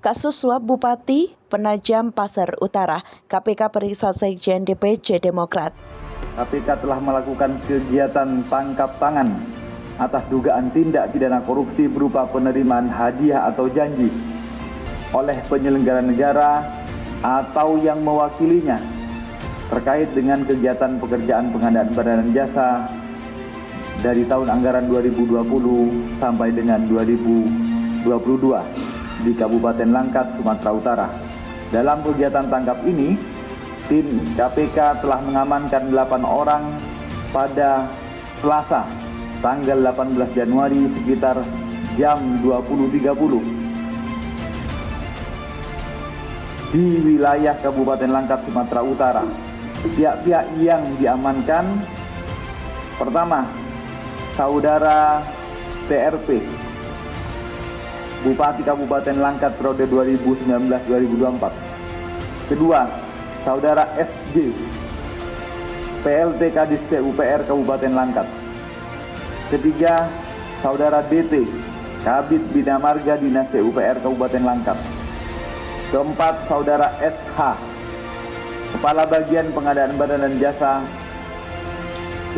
Kasus suap Bupati Penajam Pasar Utara, KPK periksa Sekjen DPC Demokrat. KPK telah melakukan kegiatan tangkap tangan atas dugaan tindak pidana korupsi berupa penerimaan hadiah atau janji oleh penyelenggara negara atau yang mewakilinya terkait dengan kegiatan pekerjaan pengadaan barang dan jasa dari tahun anggaran 2020 sampai dengan 2022 di Kabupaten Langkat, Sumatera Utara. Dalam kegiatan tangkap ini, tim KPK telah mengamankan 8 orang pada Selasa, tanggal 18 Januari sekitar jam 20.30 di wilayah Kabupaten Langkat, Sumatera Utara. Pihak-pihak yang diamankan, pertama, Saudara TRP, Bupati Kabupaten Langkat periode 2019-2024. Kedua, Saudara SJ, PLT Kadis PUPR Kabupaten Langkat. Ketiga, Saudara DT, Kabid Bina Marga Dinas PUPR Kabupaten Langkat. Keempat, Saudara SH, Kepala Bagian Pengadaan Barang dan Jasa.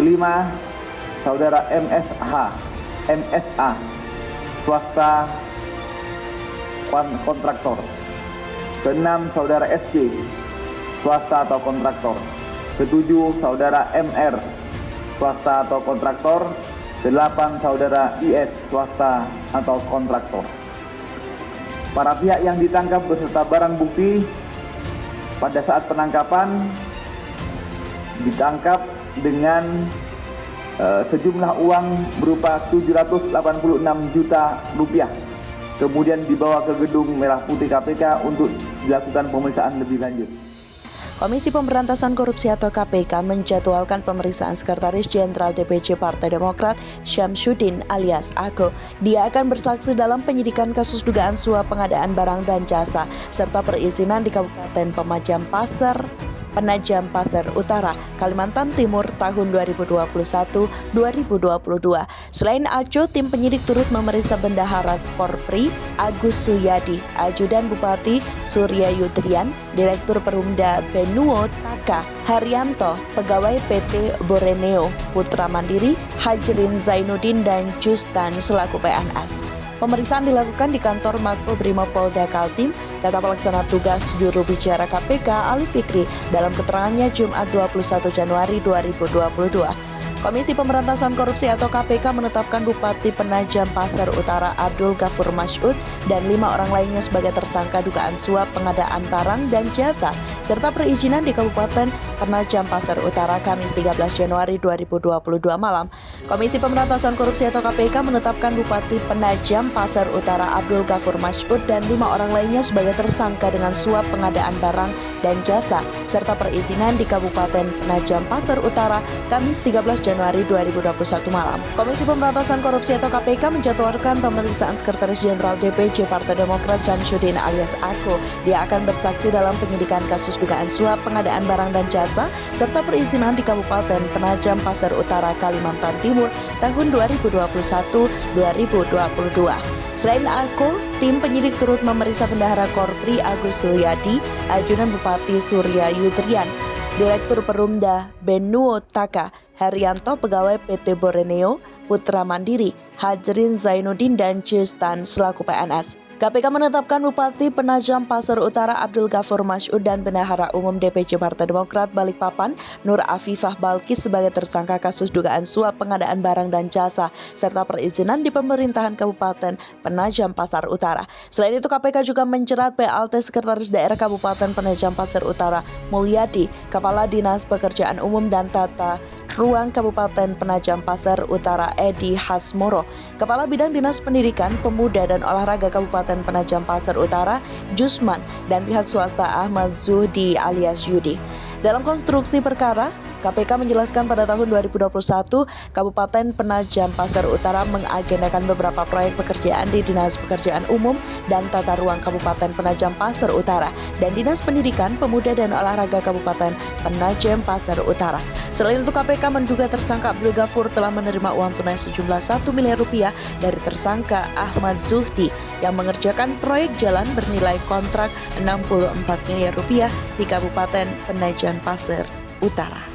Kelima, Saudara MSA, swasta kontraktor. Keenam, Saudara SC, swasta atau kontraktor. Ketujuh, Saudara MR, swasta atau kontraktor. Delapan, Saudara IS, swasta atau kontraktor. Para pihak yang ditangkap beserta barang bukti pada saat penangkapan ditangkap dengan sejumlah uang berupa 786 juta rupiah. Kemudian dibawa ke gedung Merah Putih KPK untuk dilakukan pemeriksaan lebih lanjut. Komisi Pemberantasan Korupsi atau KPK menjadwalkan pemeriksaan Sekretaris Jenderal DPC Partai Demokrat Syamsuddin alias Ako. Dia akan bersaksi dalam penyidikan kasus dugaan suap pengadaan barang dan jasa serta perizinan di Kabupaten Penajam Pasar Utara, Kalimantan Timur tahun 2021-2022. Selain Aco, tim penyidik turut memeriksa Bendahara Korpri Agus Suyadi, Ajudan Bupati Surya Yudrian, Direktur Perumda Benuo Taka Haryanto, Pegawai PT Borneo Putra Mandiri Hajrin Zainuddin dan Justan selaku PNS. Pemeriksaan dilakukan di kantor Makobrimob Polda Kaltim, kata pelaksana tugas juru bicara KPK Ali Fikri dalam keterangannya Jumat 21 Januari 2022. Komisi Pemberantasan Korupsi atau KPK menetapkan Bupati Penajam Pasar Utara Abdul Ghafur Mas'ud dan 5 orang lainnya sebagai tersangka dugaan suap pengadaan barang dan jasa serta perizinan di Kabupaten Penajam Pasar Utara Kamis 13 Januari 2022 malam. Komisi Pemberantasan Korupsi atau KPK menetapkan Bupati Penajam Pasar Utara Abdul Ghafur Mas'ud dan 5 orang lainnya sebagai tersangka dengan suap pengadaan barang dan jasa serta perizinan di Kabupaten Penajam Pasar Utara Kamis 13 Januari 2021 malam. Komisi Pemberantasan Korupsi atau KPK menjadwalkan pemeriksaan Sekretaris Jenderal DPC Partai Demokrat Syamsuddin alias Ako. Dia akan bersaksi dalam penyidikan kasus dugaan suap pengadaan barang dan jasa serta perizinan di Kabupaten Penajam Pasar Utara Kalimantan Timur tahun 2021-2022. Selain Ako, tim penyidik turut memeriksa Bendahara Korpri Agus Suyadi, Ajudan Bupati Surya Yudrian, Direktur Perumda Benuo Taka Haryanto, Pegawai PT Borneo Putra Mandiri Hajrin Zainuddin dan Justan selaku PNS. KPK menetapkan Bupati Penajam Pasar Utara Abdul Ghafur Mas'ud dan Bendahara Umum DPC Partai Demokrat Balikpapan Nur Afifah Balkis sebagai tersangka kasus dugaan suap pengadaan barang dan jasa serta perizinan di pemerintahan Kabupaten Penajam Pasar Utara. Selain itu, KPK juga menjerat PLT Sekretaris Daerah Kabupaten Penajam Pasar Utara Mulyadi, Kepala Dinas Pekerjaan Umum dan Tata Ruang Kabupaten Penajam Pasar Utara Edi Hasmoro, Kepala Bidang Dinas Pendidikan, Pemuda dan Olahraga Kabupaten Penajam Pasar Utara Jusman dan pihak swasta Ahmad Zuhdi alias Yudi. Dalam konstruksi perkara, KPK menjelaskan pada tahun 2021, Kabupaten Penajam Pasir Utara mengagendakan beberapa proyek pekerjaan di Dinas Pekerjaan Umum dan Tata Ruang Kabupaten Penajam Pasir Utara dan Dinas Pendidikan, Pemuda dan Olahraga Kabupaten Penajam Pasir Utara. Selain itu, KPK menduga tersangka Abdul Ghafur telah menerima uang tunai sejumlah 1 miliar rupiah dari tersangka Ahmad Zuhdi yang mengerjakan proyek jalan bernilai kontrak 64 miliar rupiah di Kabupaten Penajam Pasir Utara.